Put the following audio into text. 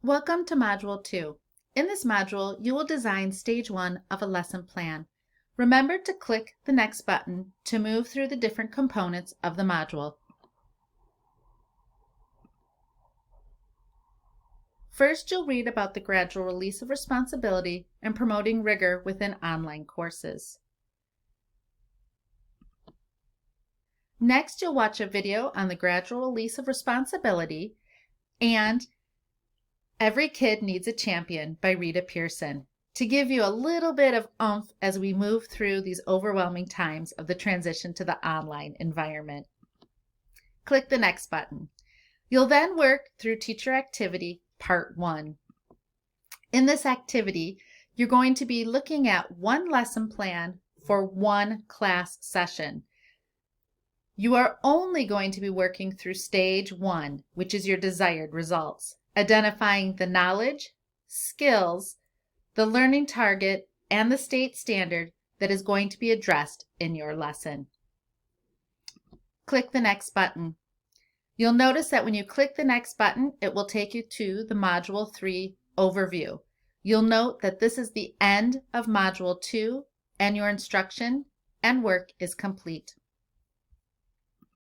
Welcome to Module 2. In this module, you will design Stage 1 of a lesson plan. Remember to click the Next button to move through the different components of the module. First, you'll read about the gradual release of responsibility and promoting rigor within online courses. Next, you'll watch a video on the gradual release of responsibility and Every Kid Needs a Champion by Rita Pierson to give you a little bit of oomph as we move through these overwhelming times of the transition to the online environment. Click the Next button. You'll then work through Teacher Activity Part 1. In this activity, you're going to be looking at one lesson plan for one class session. You are only going to be working through Stage 1, which is your desired results, identifying the knowledge, skills, the learning target, and the state standard that is going to be addressed in your lesson. Click the Next button. You'll notice that when you click the Next button, it will take you to the Module 3 overview. You'll note that this is the end of Module 2 and your instruction and work is complete.